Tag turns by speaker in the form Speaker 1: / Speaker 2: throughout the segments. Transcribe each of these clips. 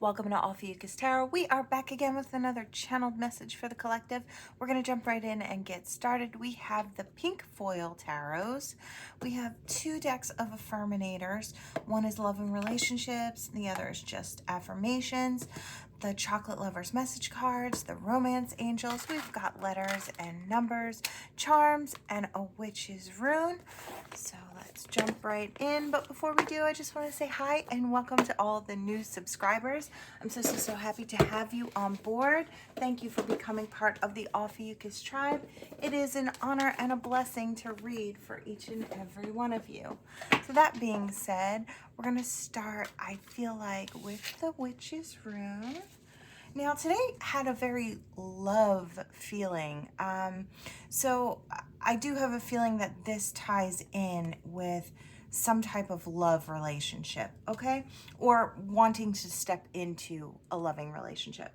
Speaker 1: Welcome to Ophiuchus Tarot. We are back again with another channeled message for the collective. We're going to jump right in and get started. We have the pink foil tarots. We have two decks of affirminators. One is love and relationships, and the other is just affirmations. The chocolate lovers message cards, the romance angels. We've got letters and numbers, charms, and a witch's rune. So let's jump right in. But before we do, I just want to say hi and welcome to all the new subscribers. I'm so happy to have you on board. Thank you for becoming part of the Ophiuchus tribe. It is an honor and a blessing to read for each and every one of you. So that being said, we're going to start, I feel like, with the witch's rune. Now, today had a very love feeling. So I do have a feeling that this ties in with some type of love relationship, okay? Or wanting to step into a loving relationship.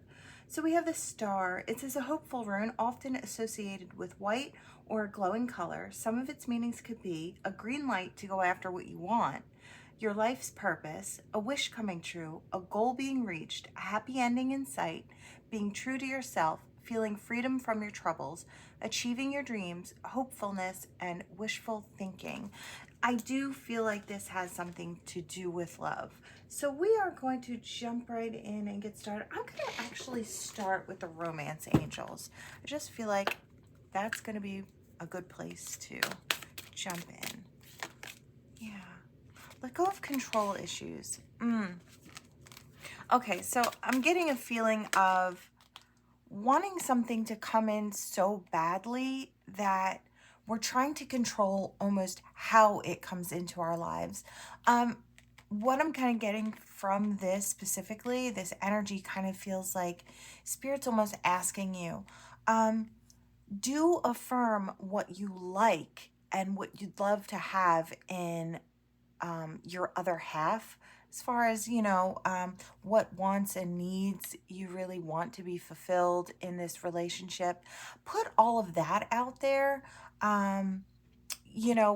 Speaker 1: So we have the star. It says a hopeful rune, often associated with white or a glowing color. Some of its meanings could be a green light to go after what you want, your life's purpose, a wish coming true, a goal being reached, a happy ending in sight, being true to yourself, feeling freedom from your troubles, achieving your dreams, hopefulness, and wishful thinking. I do feel like this has something to do with love. So we are going to jump right in and get started. I'm going to actually start with the romance angels. I just feel like that's going to be a good place to jump in. Yeah. Let go of control issues. Okay, so I'm getting a feeling of wanting something to come in so badly that we're trying to control almost how it comes into our lives. What I'm kind of getting from this specifically, this energy kind of feels like Spirit's almost asking you, do affirm what you like and what you'd love to have in your other half, as far as, what wants and needs you really want to be fulfilled in this relationship. Put all of that out there.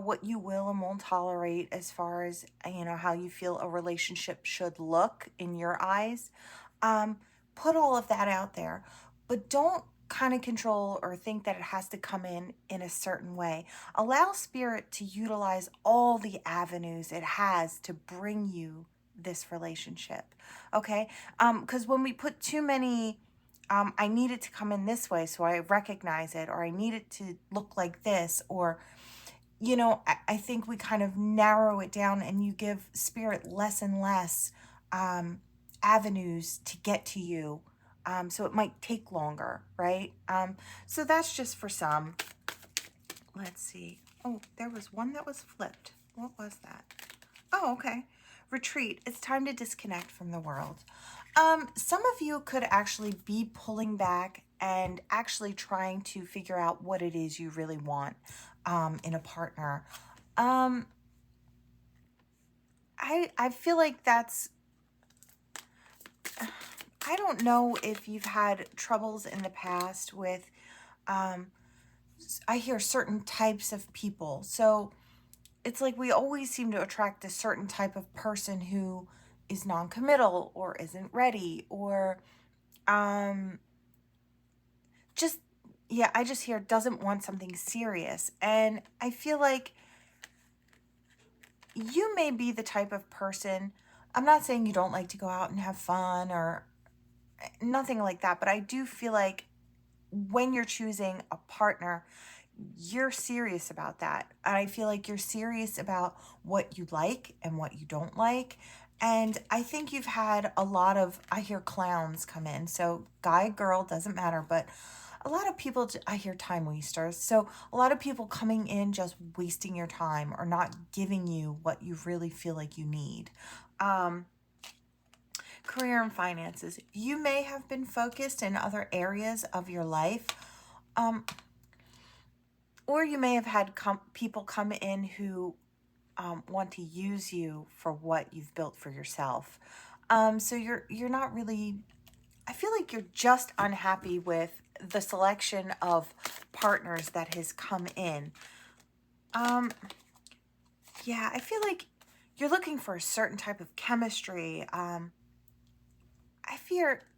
Speaker 1: What you will and won't tolerate as far as, how you feel a relationship should look in your eyes. Put all of that out there, but don't kind of control or think that it has to come in a certain way. Allow Spirit to utilize all the avenues it has to bring you this relationship. Okay? Because when we put too many, I need it to come in this way so I recognize it, or I need it to look like this, or I think we kind of narrow it down and you give Spirit less and less avenues to get to you. So it might take longer, right? So that's just for some. Let's see. Oh, there was one that was flipped. What was that? Oh, okay. Retreat. It's time to disconnect from the world. Some of you could actually be pulling back and actually trying to figure out what it is you really want in a partner. I feel like that's, I don't know if you've had troubles in the past with, I hear certain types of people. So it's like we always seem to attract a certain type of person who is non-committal or isn't ready, or just, yeah, I just hear doesn't want something serious. And I feel like you may be the type of person, I'm not saying you don't like to go out and have fun or nothing like that, but I do feel like when you're choosing a partner, you're serious about that. And I feel like you're serious about what you like and what you don't like. And I think you've had a lot of, I hear clowns come in. So guy, girl, doesn't matter. But a lot of people, I hear time wasters. So a lot of people coming in just wasting your time or not giving you what you really feel like you need. Career and finances. You may have been focused in other areas of your life. Or you may have had people come in who want to use you for what you've built for yourself. So you're not really, I feel like you're just unhappy with the selection of partners that has come in. Yeah, I feel like you're looking for a certain type of chemistry.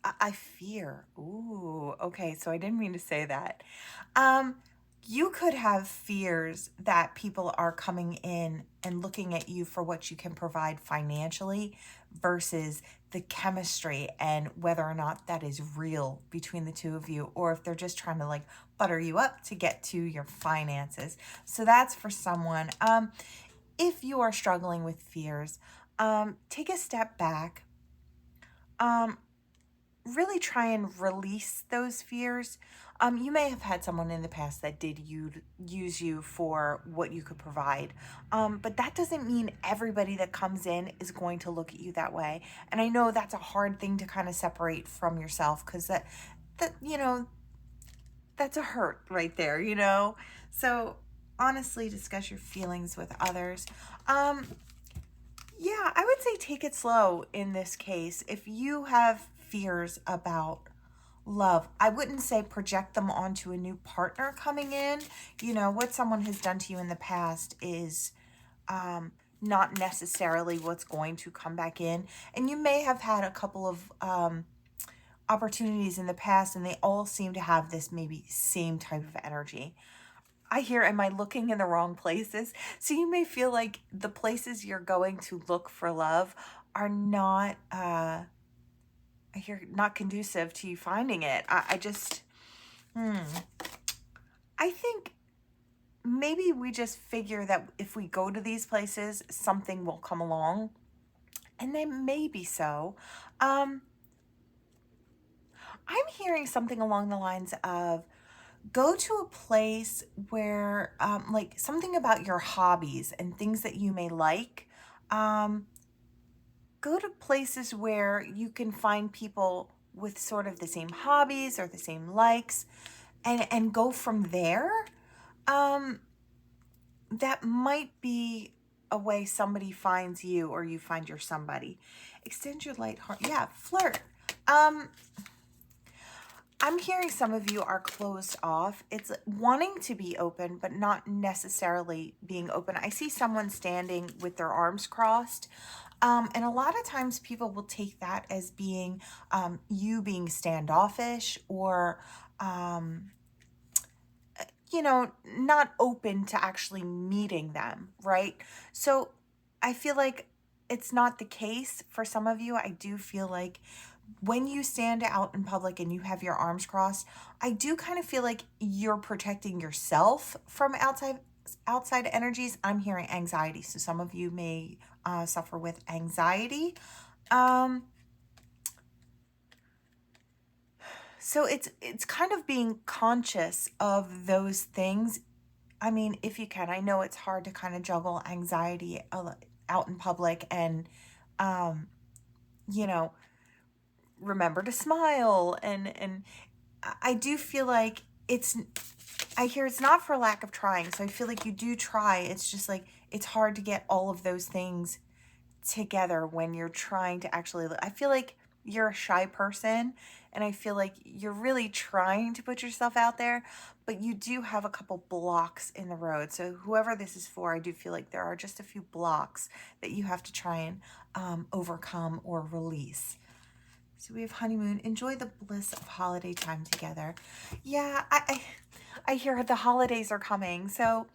Speaker 1: I fear. Ooh, okay, so I didn't mean to say that. Um, you could have fears that people are coming in and looking at you for what you can provide financially versus the chemistry and whether or not that is real between the two of you, or if they're just trying to like butter you up to get to your finances. So that's for someone. If you are struggling with fears, take a step back. Um, really try and release those fears. You may have had someone in the past that did use you for what you could provide, but that doesn't mean everybody that comes in is going to look at you that way. And I know that's a hard thing to kind of separate from yourself because that that's a hurt right there, you know. So honestly, discuss your feelings with others. Um, yeah, I would say take it slow in this case. If you have fears about love, I wouldn't say project them onto a new partner coming in. You know, what someone has done to you in the past is not necessarily what's going to come back in. And you may have had a couple of opportunities in the past, and they all seem to have this maybe same type of energy. I hear, am I looking in the wrong places? So you may feel like the places you're going to look for love are not, I hear, not conducive to you finding it. I just, I think maybe we just figure that if we go to these places, something will come along. And then maybe so. Um, I'm hearing something along the lines of go to a place where, like, something about your hobbies and things that you may like. Um, Go to places where you can find people with sort of the same hobbies or the same likes, and go from there. Um, that might be a way somebody finds you or you find your somebody. Extend your light heart. Yeah, flirt. Um, I'm hearing some of you are closed off. It's wanting to be open, but not necessarily being open. I see someone standing with their arms crossed. And a lot of times people will take that as being you being standoffish or, um, not open to actually meeting them, right? So I feel like it's not the case for some of you. I do feel like when you stand out in public and you have your arms crossed, I do kind of feel like you're protecting yourself from outside energies. I'm hearing anxiety, so some of you may suffer with anxiety. Um, so it's kind of being conscious of those things. I mean, if you can, I know it's hard to kind of juggle anxiety out in public and, um, you know, remember to smile and I do feel like I hear it's not for lack of trying. So I feel like you do try. It's just like it's hard to get all of those things together when you're trying to actually I feel like you're a shy person and I feel like you're really trying to put yourself out there, but you do have a couple blocks in the road. So whoever this is for, I do feel like there are just a few blocks that you have to try and overcome or release. So we have honeymoon. Enjoy the bliss of holiday time together. Yeah, I hear the holidays are coming. So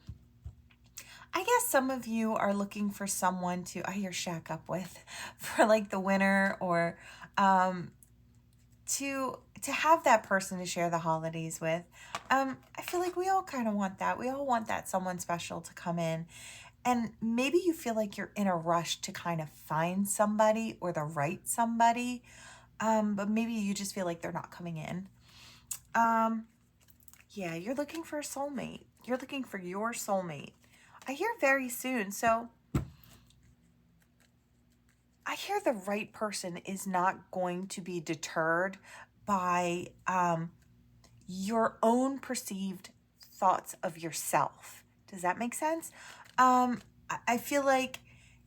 Speaker 1: I guess some of you are looking for someone to I hear shack up with for like the winter or um to have that person to share the holidays with. I feel like we all kind of want that. We all want that someone special to come in. And maybe you feel like you're in a rush to kind of find somebody or the right somebody. But maybe you just feel like they're not coming in. Um, yeah, you're looking for a soulmate. You're looking for your soulmate. I hear very soon. So I hear the right person is not going to be deterred by your own perceived thoughts of yourself. Does that make sense? I feel like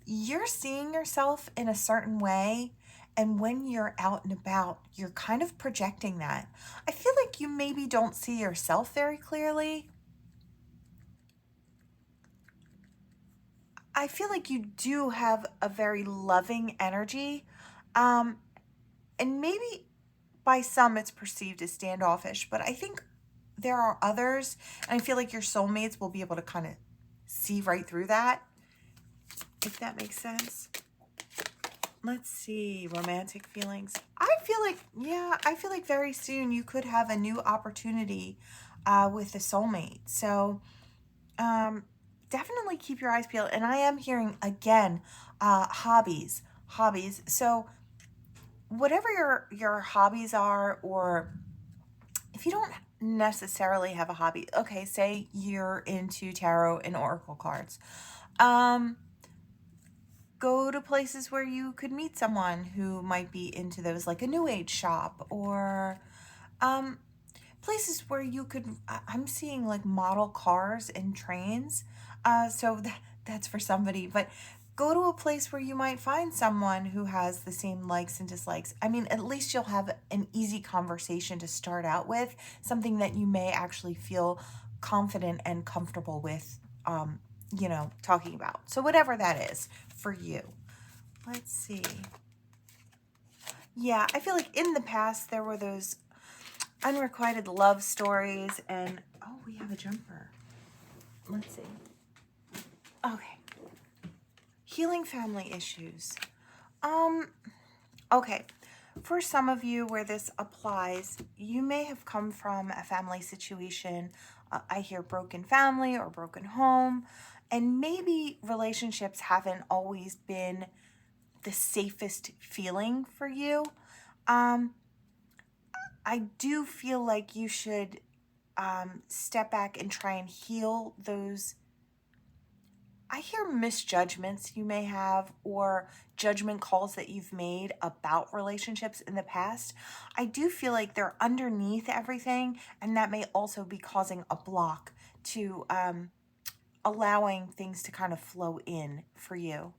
Speaker 1: you're seeing yourself in a certain way. And when you're out and about, you're kind of projecting that. I feel like you maybe don't see yourself very clearly. I feel like you do have a very loving energy. Um, And maybe by some it's perceived as standoffish, but I think there are others, and I feel like your soulmates will be able to kind of see right through that, if that makes sense. Let's see, romantic feelings. I feel like, yeah, I feel like very soon you could have a new opportunity with a soulmate. So definitely keep your eyes peeled. And I am hearing again, hobbies. So whatever your hobbies are, or if you don't necessarily have a hobby, okay, say you're into tarot and oracle cards. Go to places where you could meet someone who might be into those, like a new age shop, or places where you could, I'm seeing like model cars and trains. So that's for somebody, but go to a place where you might find someone who has the same likes and dislikes. I mean, at least you'll have an easy conversation to start out with, something that you may actually feel confident and comfortable with, talking about. So whatever that is for you. Let's see. Yeah, I feel like in the past there were those unrequited love stories, and oh, we have a jumper. Let's see. Okay. Healing family issues. Okay. For some of you where this applies, you may have come from a family situation. I hear broken family or broken home, and maybe relationships haven't always been the safest feeling for you. I do feel like you should step back and try and heal those. I hear misjudgments you may have, or judgment calls that you've made about relationships in the past. I do feel like they're underneath everything, and that may also be causing a block to allowing things to kind of flow in for you.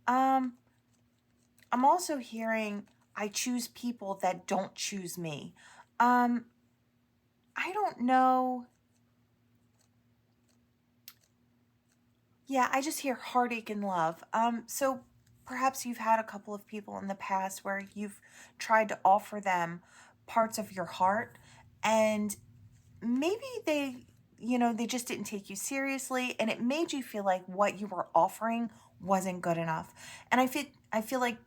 Speaker 1: I'm also hearing, I choose people that don't choose me. I don't know. Yeah, I just hear heartache and love. So perhaps you've had a couple of people in the past where you've tried to offer them parts of your heart, and maybe they just didn't take you seriously, and it made you feel like what you were offering wasn't good enough. And I feel like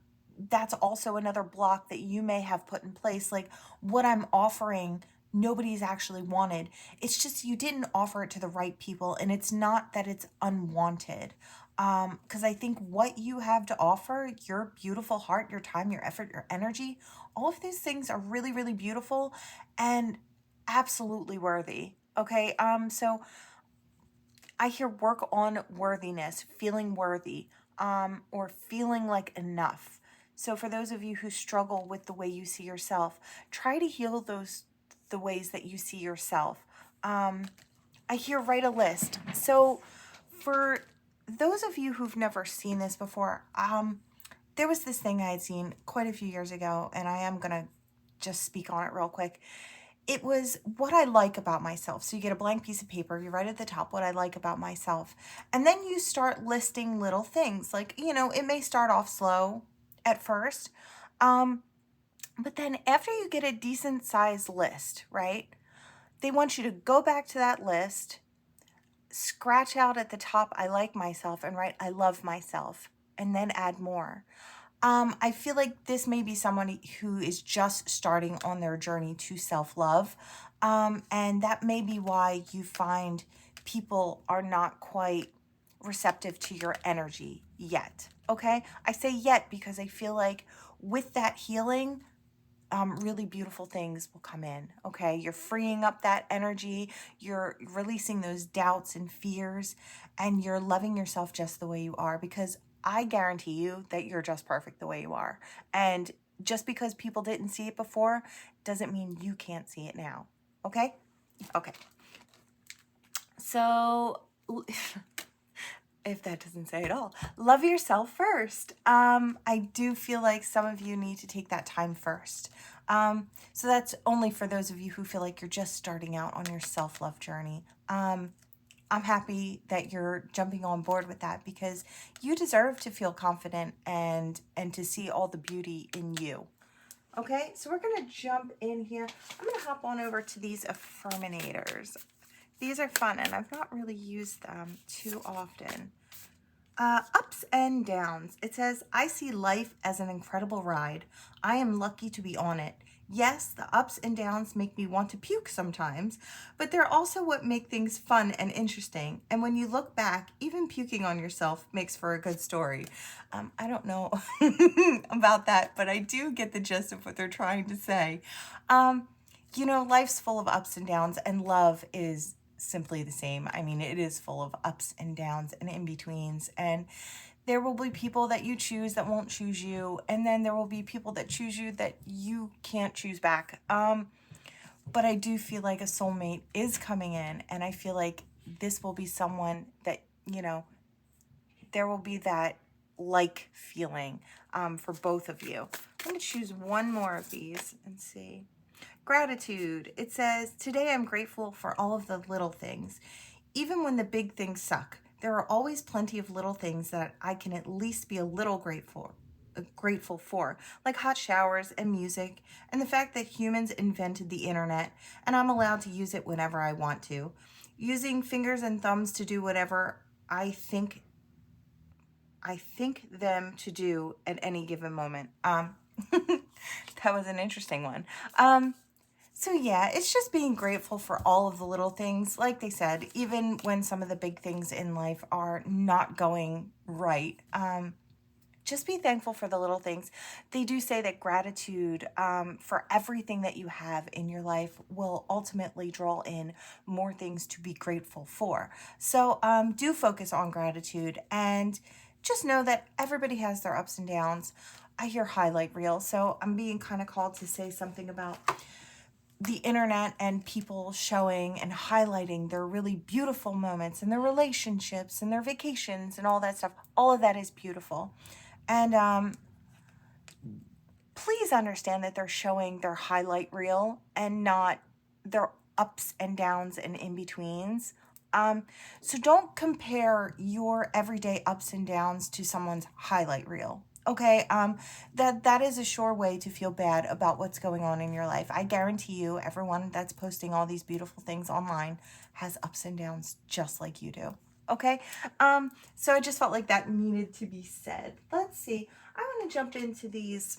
Speaker 1: that's also another block that you may have put in place. Like, what I'm offering, nobody's actually wanted. It's just you didn't offer it to the right people, and it's not that it's unwanted. Because I think what you have to offer, your beautiful heart, your time, your effort, your energy, all of these things are really, really beautiful and absolutely worthy. Okay. So I hear work on worthiness, feeling worthy, or feeling like enough. So for those of you who struggle with the way you see yourself, try to heal the ways that you see yourself. I hear write a list. So for those of you who've never seen this before, there was this thing I had seen quite a few years ago, and I am gonna just speak on it real quick. It was what I like about myself. So you get a blank piece of paper, you write at the top what I like about myself. And then you start listing little things. Like, it may start off slow at first. But then after you get a decent sized list, right? They want you to go back to that list, scratch out at the top, I like myself, and write, I love myself, and then add more. I feel like this may be someone who is just starting on their journey to self-love. And that may be why you find people are not quite receptive to your energy yet. Okay? I say yet because I feel like with that healing, really beautiful things will come in. Okay? You're freeing up that energy, you're releasing those doubts and fears, and you're loving yourself just the way you are, because I guarantee you that you're just perfect the way you are. And just because people didn't see it before doesn't mean you can't see it now. Okay? Okay. So, if that doesn't say it all, love yourself first. I do feel like some of you need to take that time first. So that's only for those of you who feel like you're just starting out on your self-love journey. I'm happy that you're jumping on board with that, because you deserve to feel confident and to see all the beauty in you. Okay, so we're going to jump in here. I'm going to hop on over to these Affirminators. These are fun, and I've not really used them too often. Ups and downs. It says, I see life as an incredible ride. I am lucky to be on it. Yes, the ups and downs make me want to puke sometimes, but they're also what make things fun and interesting. And when you look back, even puking on yourself makes for a good story. I don't know about that, but I do get the gist of what they're trying to say. You know, life's full of ups and downs, and love is simply the same. I mean, it is full of ups and downs and in-betweens, and there will be people that you choose that won't choose you, and then there will be people that choose you that you can't choose back. But I do feel like a soulmate is coming in, and I feel like this will be someone that, you know, there will be that like feeling for both of you. I'm going to choose one more of these and see. Gratitude. It says, today I'm grateful for all of the little things. Even when the big things suck, there are always plenty of little things that I can at least be a little grateful for, like hot showers and music, and the fact that humans invented the internet and I'm allowed to use it whenever I want to. Using fingers and thumbs to do whatever I think them to do at any given moment. That was an interesting one. So yeah, it's just being grateful for all of the little things. Like they said, even when some of the big things in life are not going right, just be thankful for the little things. They do say that gratitude for everything that you have in your life will ultimately draw in more things to be grateful for. So do focus on gratitude and just know that everybody has their ups and downs. I hear highlight reel, so I'm being kind of called to say something about the internet and people showing and highlighting their really beautiful moments and their relationships and their vacations and all that stuff. All of that is beautiful. And please understand that they're showing their highlight reel and not their ups and downs and in-betweens. So don't compare your everyday ups and downs to someone's highlight reel. Okay, that is a sure way to feel bad about what's going on in your life. I guarantee you, everyone that's posting all these beautiful things online has ups and downs just like you do. Okay, so I just felt like that needed to be said. Let's see. I want to jump into these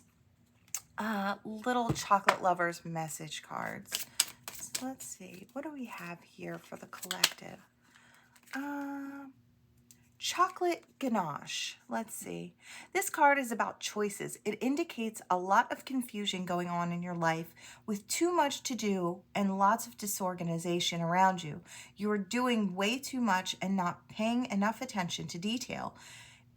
Speaker 1: little chocolate lovers message cards. So let's see. What do we have here for the collective? Chocolate ganache. Let's see. This card is about choices. It indicates a lot of confusion going on in your life with too much to do and lots of disorganization around you. You are doing way too much and not paying enough attention to detail.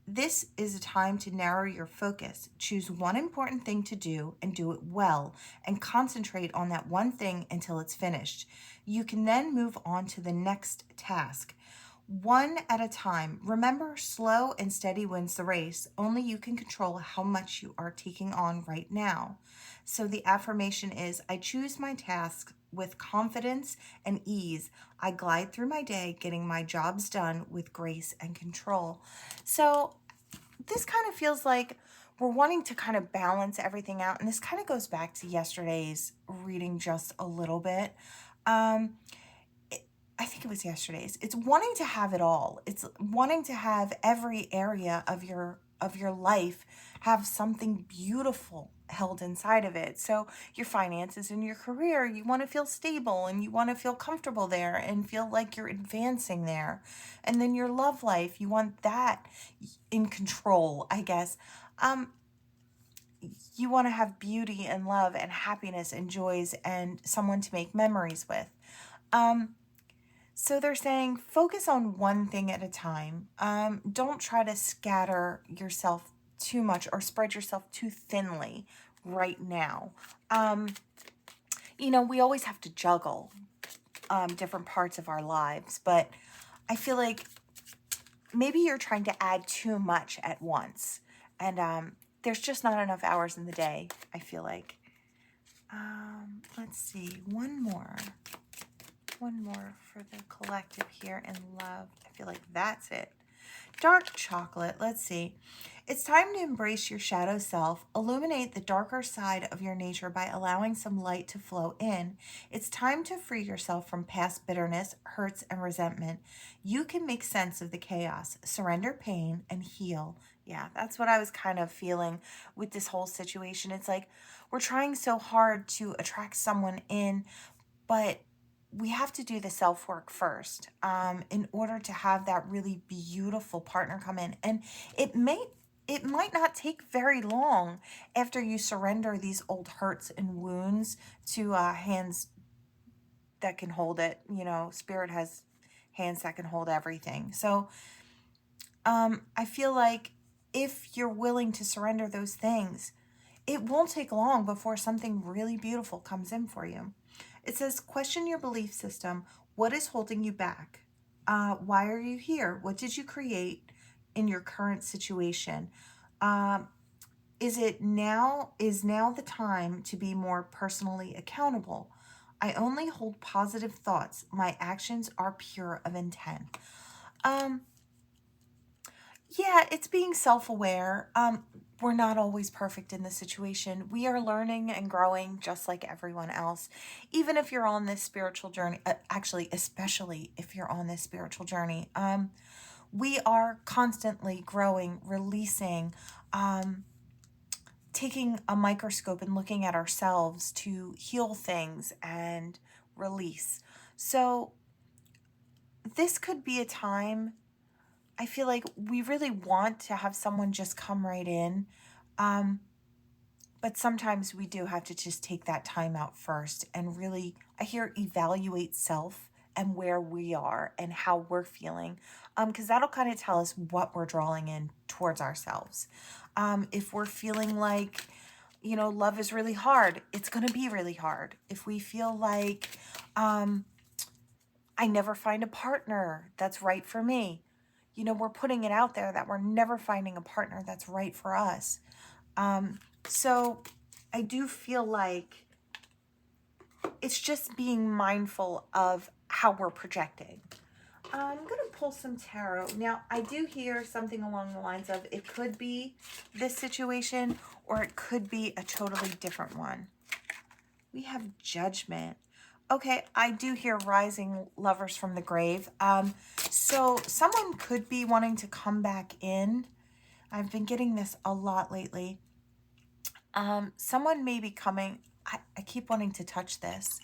Speaker 1: This is a time to narrow your focus. Choose one important thing to do and do it well, and concentrate on that one thing until it's finished. You can then move on to the next task. One at a time. Remember, slow and steady wins the race. Only you can control how much you are taking on right now. So the affirmation is, I choose my tasks with confidence and ease. I glide through my day, getting my jobs done with grace and control. So this kind of feels like we're wanting to kind of balance everything out. And this kind of goes back to yesterday's reading just a little bit. I think it was yesterday's. It's wanting to have it all. It's wanting to have every area of your life have something beautiful held inside of it. So your finances and your career, you want to feel stable and you want to feel comfortable there and feel like you're advancing there. And then your love life, you want that in control, I guess. You want to have beauty and love and happiness and joys and someone to make memories with. So they're saying focus on one thing at a time. Don't try to scatter yourself too much or spread yourself too thinly right now. You know, we always have to juggle different parts of our lives, but I feel like maybe you're trying to add too much at once. And there's just not enough hours in the day, I feel like. Let's see, one more for the collective here in love. I feel like that's it. Dark chocolate, let's see. It's time to embrace your shadow self. Illuminate the darker side of your nature by allowing some light to flow in. It's time to free yourself from past bitterness, hurts, and resentment. You can make sense of the chaos, surrender pain, and heal. Yeah, that's what I was kind of feeling with this whole situation. It's like we're trying so hard to attract someone in, but we have to do the self work first in order to have that really beautiful partner come in. And it may it might not take very long after you surrender these old hurts and wounds to hands that can hold it. You know, spirit has hands that can hold everything. So I feel like if you're willing to surrender those things, it won't take long before something really beautiful comes in for you. It says, question your belief system. What is holding you back? Why are you here? What did you create in your current situation? Um, is now the time to be more personally accountable? I only hold positive thoughts. My actions are pure of intent. Um, yeah, it's being self-aware. We're not always perfect in the situation. We are learning and growing just like everyone else. Even if you're on this spiritual journey, actually, especially if you're on this spiritual journey, we are constantly growing, releasing, um, taking a microscope and looking at ourselves to heal things and release. So this could be a time. I feel like we really want to have someone just come right in. Um, but sometimes we do have to just take that time out first and really, I hear, evaluate self and where we are and how we're feeling. Because that'll kind of tell us what we're drawing in towards ourselves. If we're feeling like, you know, love is really hard, it's going to be really hard. If we feel like I never find a partner that's right for me, you know, we're putting it out there that we're never finding a partner that's right for us. So I do feel like it's just being mindful of how we're projecting. I'm going to pull some tarot. Now, I do hear something along the lines of it could be this situation or it could be a totally different one. We have Judgment. Okay, I do hear rising lovers from the grave. So someone could be wanting to come back in. I've been getting this a lot lately. Someone may be coming. I keep wanting to touch this.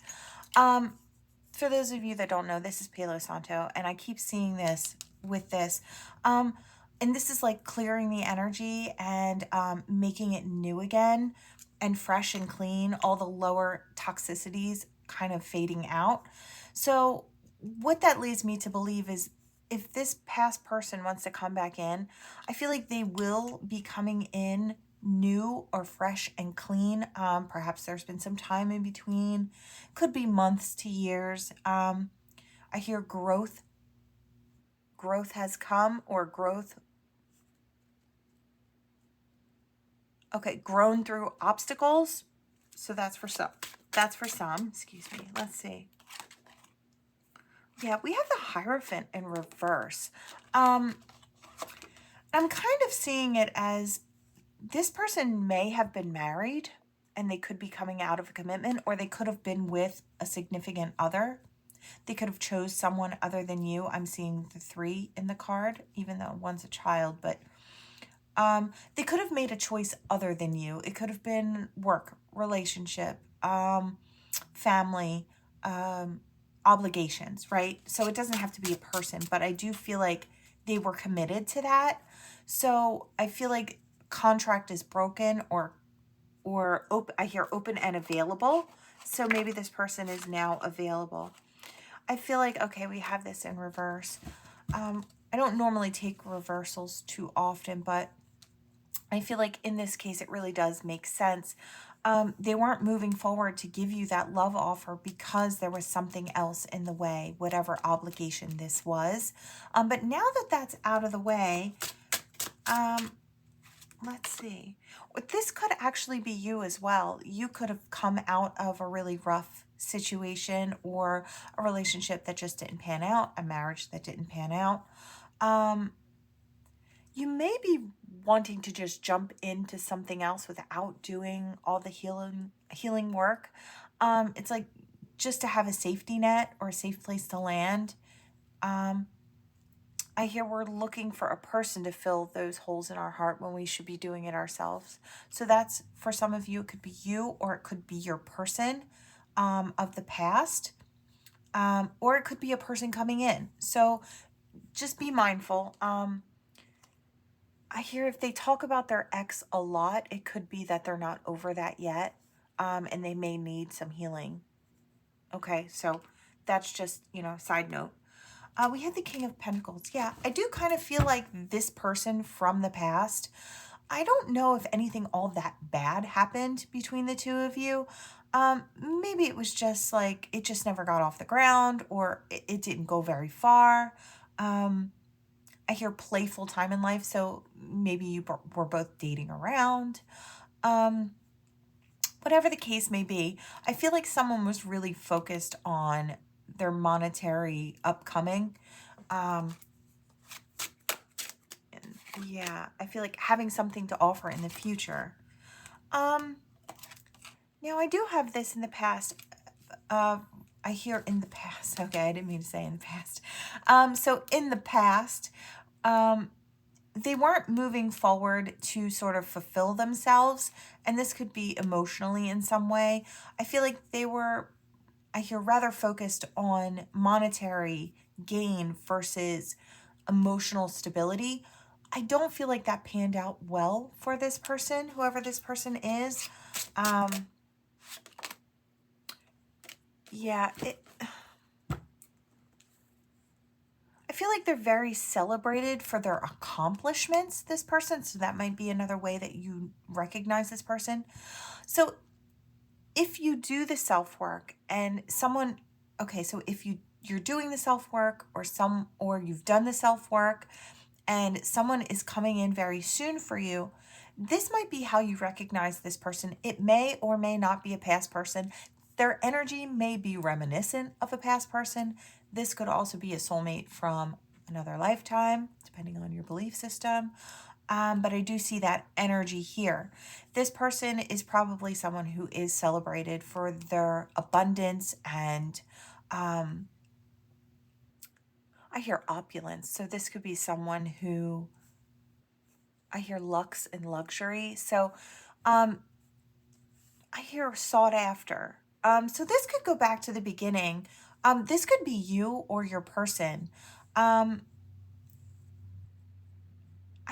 Speaker 1: For those of you that don't know, this is Palo Santo, and I keep seeing this with this. And this is like clearing the energy and making it new again and fresh and clean, all the lower toxicities kind of fading out. So what that leads me to believe is if this past person wants to come back in, I feel like they will be coming in new or fresh and clean. Perhaps there's been some time in between, could be months to years. I hear growth has come, or growth, okay, grown through obstacles. So that's for some, excuse me. Let's see. Yeah, we have the Hierophant in reverse. I'm kind of seeing it as this person may have been married and they could be coming out of a commitment, or they could have been with a significant other. They could have chose someone other than you. I'm seeing the 3 in the card, even though one's a child, but they could have made a choice other than you. It could have been work, relationship, family, obligations, right? So it doesn't have to be a person, but I do feel like they were committed to that. So I feel like contract is broken, or I hear open and available. So maybe this person is now available. I feel like, okay, we have this in reverse. I don't normally take reversals too often, but I feel like in this case, it really does make sense. They weren't moving forward to give you that love offer because there was something else in the way, whatever obligation this was. But now that that's out of the way, let's see. This could actually be you as well. You could have come out of a really rough situation, or a relationship that just didn't pan out, a marriage that didn't pan out. you may be wanting to just jump into something else without doing all the healing work. It's like just to have a safety net or a safe place to land. Um, I hear we're looking for a person to fill those holes in our heart when we should be doing it ourselves. So that's, for some of you, it could be you, or it could be your person of the past, or it could be a person coming in. So just be mindful. I hear if they talk about their ex a lot, it could be that they're not over that yet, and they may need some healing. Okay, so that's just, side note. We had the King of Pentacles. Yeah, I do kind of feel like this person from the past, I don't know if anything all that bad happened between the two of you. Maybe it was just like, it just never got off the ground, or it didn't go very far. I hear playful time in life, so maybe you were both dating around. Whatever the case may be, I feel like someone was really focused on their monetary upcoming. And yeah, I feel like having something to offer in the future. Now I do have this in the past. I hear in the past. Okay, I didn't mean to say in the past. So in the past, they weren't moving forward to sort of fulfill themselves, and this could be emotionally in some way. I feel like they were, I hear, rather focused on monetary gain versus emotional stability. I don't feel like that panned out well for this person, whoever this person is. Yeah, I feel like they're very celebrated for their accomplishments, this person. So that might be another way that you recognize this person. So if you do the self-work and someone, okay, so if you're doing the self-work, or you've done the self-work and someone is coming in very soon for you, this might be how you recognize this person. It may or may not be a past person. Their energy may be reminiscent of a past person. This could also be a soulmate from another lifetime, depending on your belief system. But I do see that energy here. This person is probably someone who is celebrated for their abundance and I hear opulence. So this could be someone who, I hear luxe and luxury. So I hear sought after. So this could go back to the beginning. This could be you or your person. I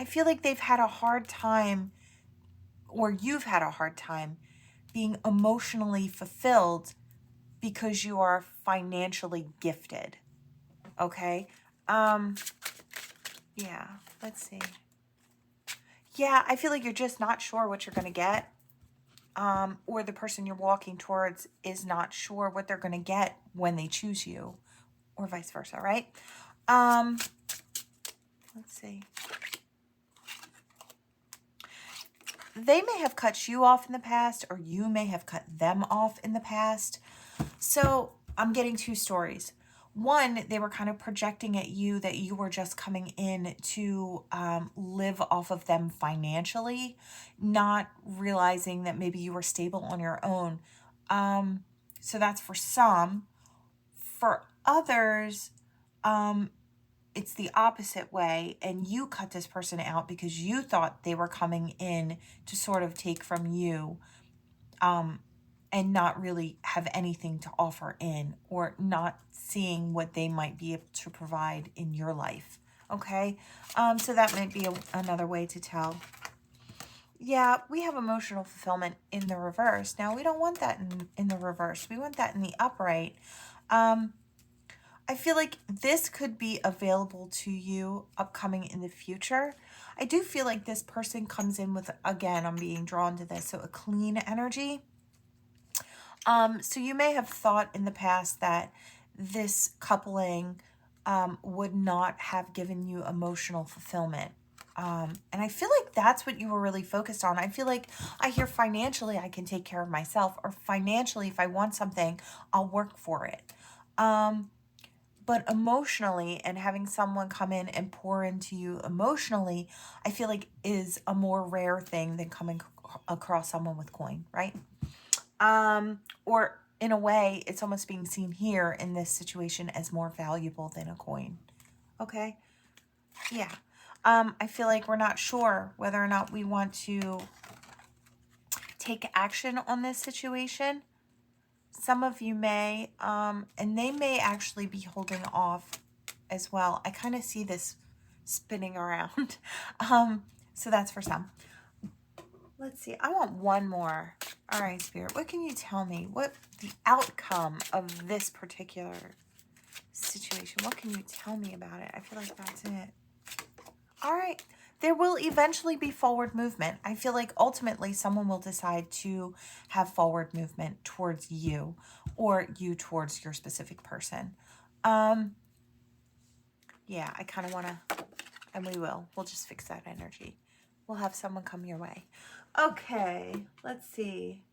Speaker 1: feel like they've had a hard time, or you've had a hard time being emotionally fulfilled because you are financially gifted. Okay. Yeah, let's see. Yeah, I feel like you're just not sure what you're going to get. Or the person you're walking towards is not sure what they're going to get when they choose you, or vice versa, right? Let's see. They may have cut you off in the past, or you may have cut them off in the past. So I'm getting two stories. One, they were kind of projecting at you that you were just coming in to live off of them financially, not realizing that maybe you were stable on your own. So that's for some. For others, it's the opposite way, and you cut this person out because you thought they were coming in to sort of take from you, and not really have anything to offer in, or not seeing what they might be able to provide in your life. Okay, so that might be another way to tell. Yeah, we have emotional fulfillment in the reverse. Now, we don't want that in the reverse. We want that in the upright. I feel like this could be available to you upcoming in the future. I do feel like this person comes in with, again, I'm being drawn to this, so a clean energy. So you may have thought in the past that this coupling would not have given you emotional fulfillment. And I feel like that's what you were really focused on. I feel like I hear financially I can take care of myself, or financially if I want something, I'll work for it. But emotionally, and having someone come in and pour into you emotionally, I feel like is a more rare thing than coming across someone with coin, right? Or in a way, it's almost being seen here in this situation as more valuable than a coin. Okay? Yeah. I feel like we're not sure whether or not we want to take action on this situation. Some of you may, and they may actually be holding off as well. I kind of see this spinning around. So that's for some. Let's see. I want one more. All right, Spirit. What can you tell me? What the outcome of this particular situation? What can you tell me about it? I feel like that's it. All right. There will eventually be forward movement. I feel like ultimately someone will decide to have forward movement towards you or you towards your specific person. Yeah, I kind of want to, and we will. We'll just fix that energy. We'll have someone come your way. Okay, let's see.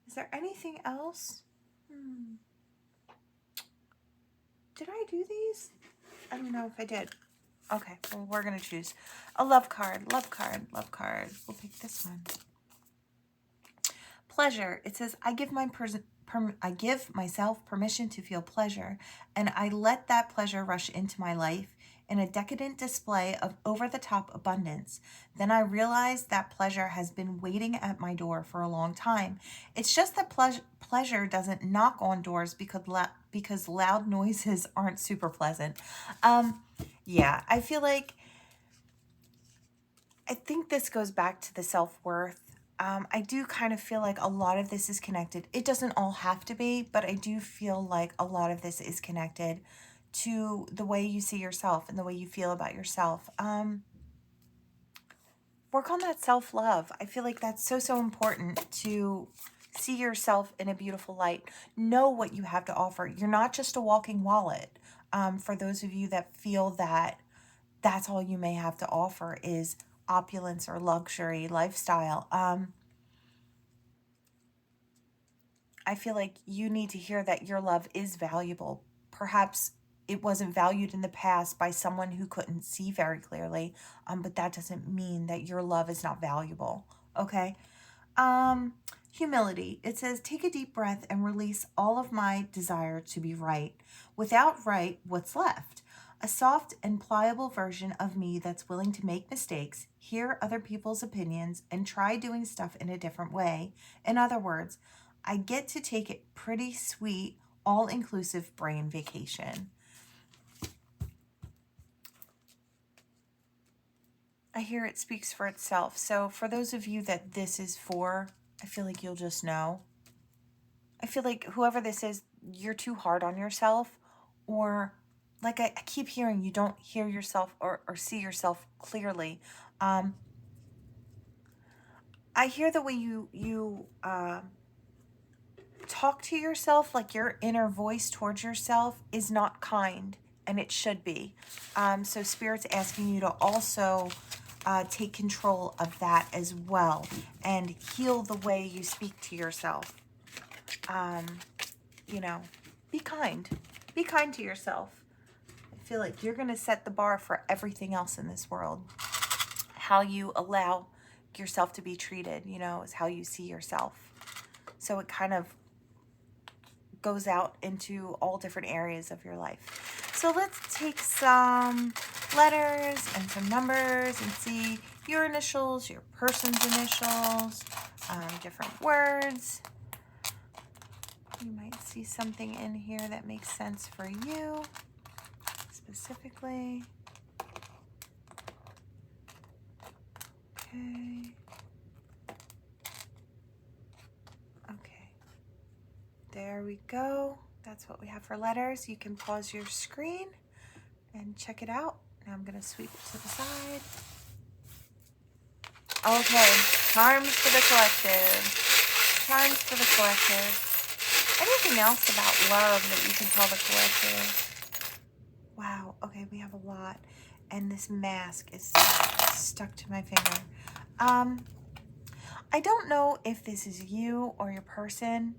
Speaker 1: Is there anything else? Did I do these? I don't know if I did. Okay, well, we're going to choose a love card, love card, love card. We'll pick this one. Pleasure. It says, I give myself permission to feel pleasure, and I let that pleasure rush into my life in a decadent display of over-the-top abundance. Then I realize that pleasure has been waiting at my door for a long time. It's just that pleasure doesn't knock on doors because loud noises aren't super pleasant. Yeah, I think this goes back to the self-worth. I do kind of feel like a lot of this is connected. It doesn't all have to be, but I do feel like a lot of this is connected to the way you see yourself and the way you feel about yourself. Work on that self-love. I feel like that's so important to see yourself in a beautiful light. Know what you have to offer. You're not just a walking wallet. For those of you that feel that that's all you may have to offer is opulence or luxury lifestyle. I feel like you need to hear that your love is valuable. Perhaps it wasn't valued in the past by someone who couldn't see very clearly, but that doesn't mean that your love is not valuable. Okay. Humility. It says, take a deep breath and release all of my desire to be right. Without right, what's left? A soft and pliable version of me that's willing to make mistakes, hear other people's opinions, and try doing stuff in a different way. In other words, I get to take it pretty sweet, all-inclusive brain vacation. I hear it speaks for itself. So for those of you that this is for, I feel like you'll just know. I feel like whoever this is, you're too hard on yourself, or like I keep hearing, you don't hear yourself or see yourself clearly. I hear the way you talk to yourself, like your inner voice towards yourself is not kind, and it should be. So Spirit's asking you to also take control of that as well and heal the way you speak to yourself. You know, be kind. Be kind to yourself. I feel like you're going to set the bar for everything else in this world. How you allow yourself to be treated, you know, is how you see yourself. So it kind of goes out into all different areas of your life. So let's take some letters and some numbers and see your initials, your person's initials, different words. You might see something in here that makes sense for you specifically. Okay. Okay. There we go. That's what we have for letters. You can pause your screen and check it out. Now I'm going to sweep it to the side. Okay. Charms for the collective. Charms for the collective. Anything else about love that you can tell the collective? Wow. Okay, we have a lot. And this mask is stuck to my finger. I don't know if this is you or your person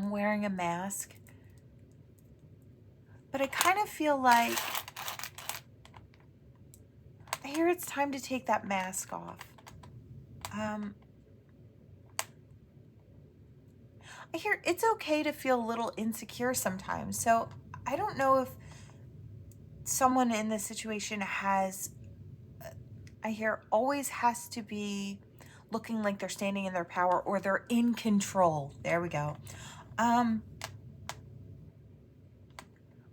Speaker 1: wearing a mask. But I kind of feel like I hear it's time to take that mask off. I hear it's okay to feel a little insecure sometimes. So I don't know if someone in this situation has, I hear always has to be looking like they're standing in their power or they're in control. There we go.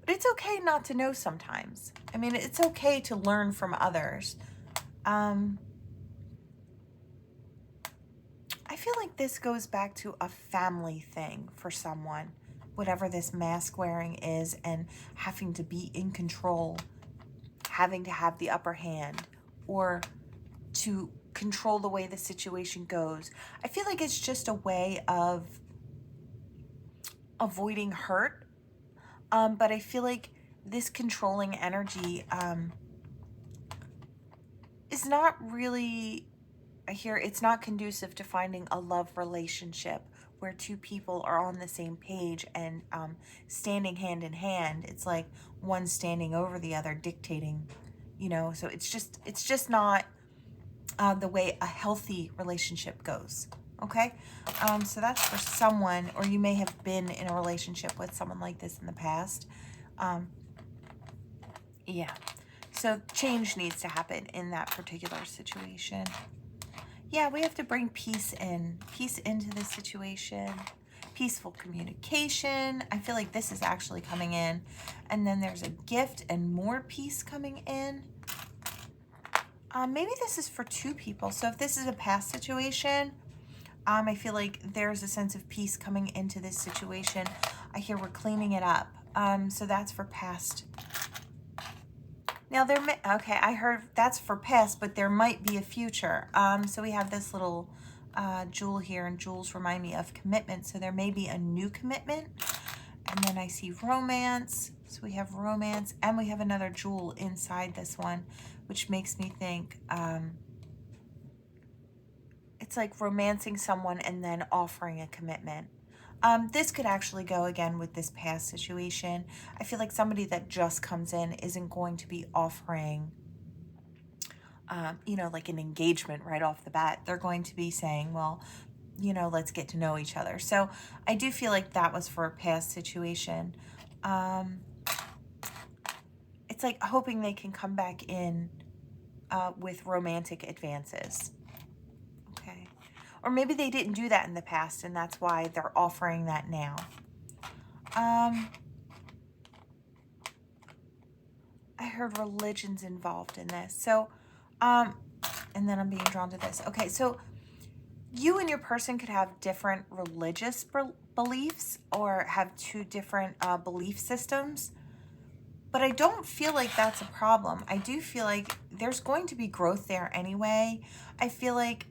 Speaker 1: But it's okay not to know sometimes. I mean, it's okay to learn from others. I feel like this goes back to a family thing for someone, whatever this mask wearing is, and having to be in control, having to have the upper hand, or to control the way the situation goes. I feel like it's just a way of avoiding hurt. But I feel like this controlling energy is not really, I hear it's not conducive to finding a love relationship where two people are on the same page and standing hand in hand. It's like one standing over the other dictating, so it's just not the way a healthy relationship goes. Okay, so that's for someone, or you may have been in a relationship with someone like this in the past. Yeah, so change needs to happen in that particular situation. Yeah, we have to bring peace into this situation. Peaceful communication. I feel like this is actually coming in. And then there's a gift and more peace coming in. Maybe this is for two people. So if this is a past situation, I feel like there's a sense of peace coming into this situation. I hear we're cleaning it up. So that's for past. Now okay, I heard that's for past, but there might be a future. So we have this little jewel here, and jewels remind me of commitment. So there may be a new commitment. And then I see romance. So we have romance, and we have another jewel inside this one, which makes me think it's like romancing someone and then offering a commitment. This could actually go again with this past situation. I feel like somebody that just comes in isn't going to be offering, like an engagement right off the bat. They're going to be saying, well, let's get to know each other. So I do feel like that was for a past situation. It's like hoping they can come back in with romantic advances. Okay. Or maybe they didn't do that in the past, and that's why they're offering that now. I heard religion's involved in this. So, and then I'm being drawn to this. Okay, so you and your person could have different religious beliefs or have two different belief systems. But I don't feel like that's a problem. I do feel like there's going to be growth there anyway. I feel like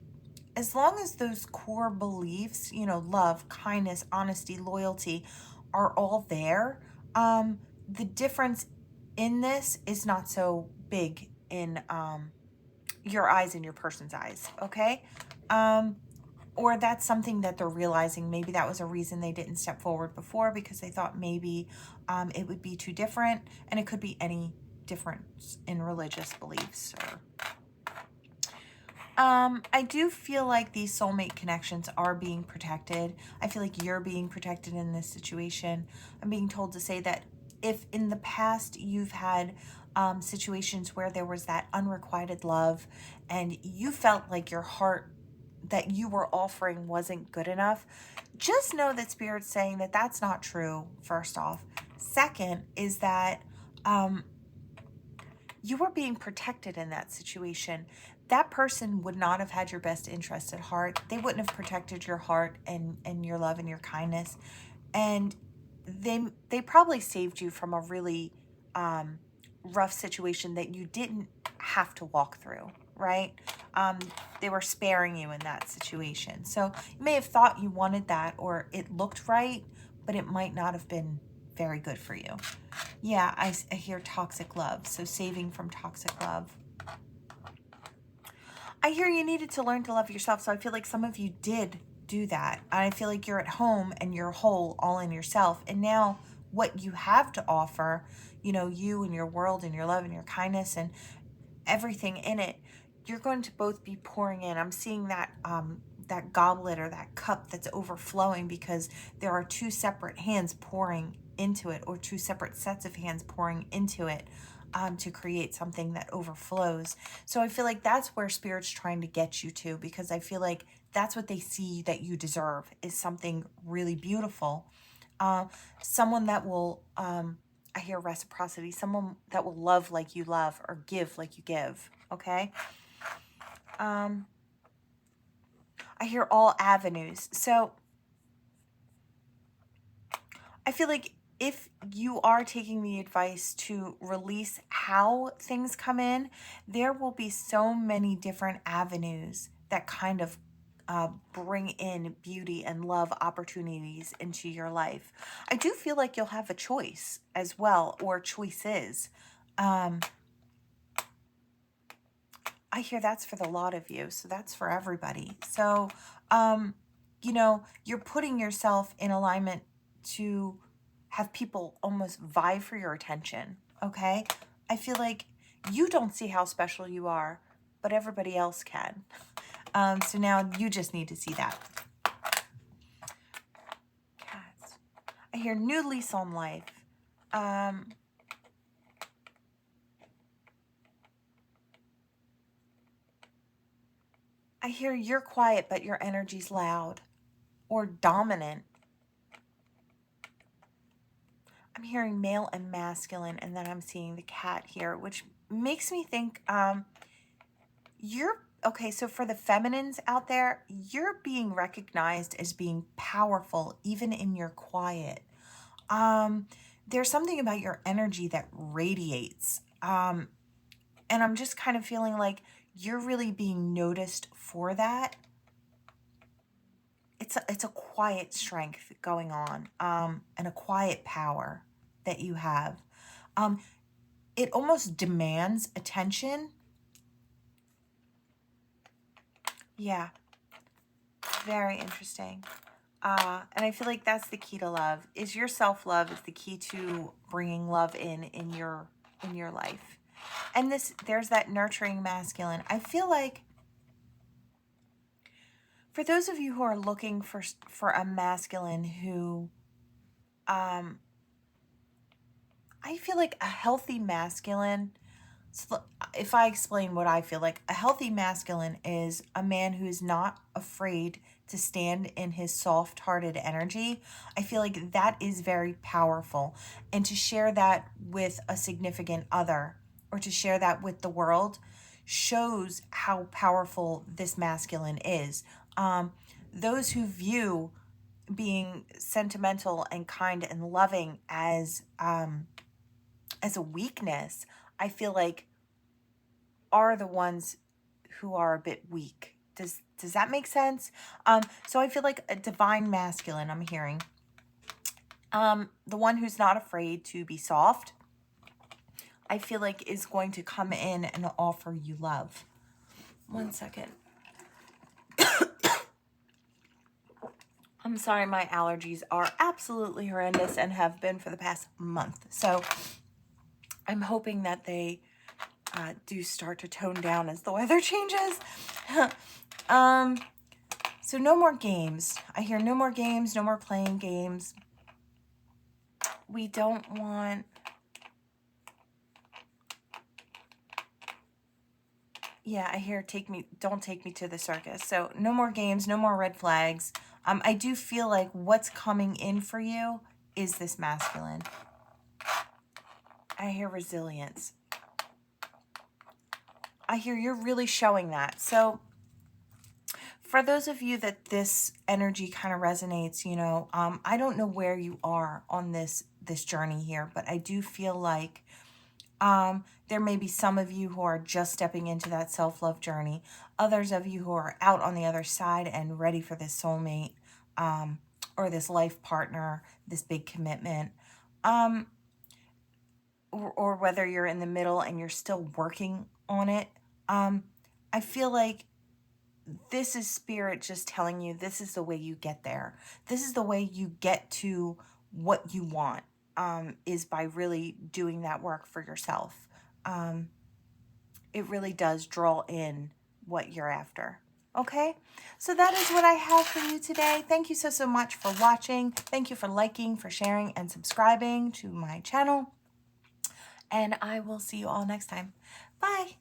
Speaker 1: as long as those core beliefs, love, kindness, honesty, loyalty are all there, the difference in this is not so big in your eyes and your person's eyes, okay? Or that's something that they're realizing. Maybe that was a reason they didn't step forward before, because they thought maybe it would be too different, and it could be any difference in religious beliefs. I do feel like these soulmate connections are being protected. I feel like you're being protected in this situation. I'm being told to say that if in the past you've had situations where there was that unrequited love and you felt like your heart that you were offering wasn't good enough, just know that Spirit's saying that that's not true, first off. Second is that you were being protected in that situation. That person would not have had your best interest at heart. They wouldn't have protected your heart and your love and your kindness. And they probably saved you from a really rough situation that you didn't have to walk through, right? They were sparing you in that situation. So you may have thought you wanted that, or it looked right, but it might not have been very good for you. Yeah, I hear toxic love. So saving from toxic love. I hear you needed to learn to love yourself. So I feel like some of you did do that. I feel like you're at home and you're whole all in yourself. And now what you have to offer, you know, you and your world and your love and your kindness and everything in it, you're going to both be pouring in. I'm seeing that that goblet or that cup that's overflowing because there are two separate hands pouring into it, or two separate sets of hands pouring into it, to create something that overflows. So I feel like that's where Spirit's trying to get you to, because I feel like that's what they see that you deserve, is something really beautiful. Uh, Someone that will, I hear reciprocity, someone that will love like you love or give like you give, okay? I hear all avenues. So I feel like if you are taking the advice to release how things come in, there will be so many different avenues that kind of bring in beauty and love opportunities into your life. I do feel like you'll have a choice as well, or choices. Um, I hear that's for the lot of you, so that's for everybody. So, you know, you're putting yourself in alignment to have people almost vie for your attention, okay? I feel like you don't see how special you are, but everybody else can. So now you just need to see that. Cats. I hear new lease on life. I hear you're quiet, but your energy's loud or dominant. I'm hearing male and masculine, and then I'm seeing the cat here, which makes me think you're okay. So for the feminines out there, you're being recognized as being powerful even in your quiet. There's something about your energy that radiates. And I'm just kind of feeling like you're really being noticed for that. It's a quiet strength going on, and a quiet power that you have. It almost demands attention. Yeah, very interesting. And I feel like that's the key to love. Is your self-love is the key to bringing love in your life. And there's that nurturing masculine. I feel like for those of you who are looking for a masculine who, I feel like a healthy masculine. So if I explain what I feel like, a healthy masculine is a man who is not afraid to stand in his soft-hearted energy. I feel like that is very powerful. And to share that with a significant other, or to share that with the world, shows how powerful this masculine is. Those who view being sentimental and kind and loving as a weakness, I feel like are the ones who are a bit weak. Does that make sense? So I feel like a divine masculine, I'm hearing. The one who's not afraid to be soft, I feel like is going to come in and offer you love. One second. I'm sorry, my allergies are absolutely horrendous and have been for the past month. So I'm hoping that they do start to tone down as the weather changes. So no more games. I hear no more games, no more playing games. We don't want... Yeah, I hear don't take me to the circus. So no more games, no more red flags. I do feel like what's coming in for you is this masculine. I hear resilience. I hear you're really showing that. So for those of you that this energy kind of resonates, you know, I don't know where you are on this journey here, but I do feel like there may be some of you who are just stepping into that self-love journey. Others of you who are out on the other side and ready for this soulmate, or this life partner, this big commitment. Or whether you're in the middle and you're still working on it. I feel like this is spirit just telling you this is the way you get there. This is the way you get to what you want. is by really doing that work for yourself. It really does draw in what you're after. Okay, so that is what I have for you today. Thank you so much for watching. Thank you for liking, for sharing, and subscribing to my channel. And I will see you all next time. Bye.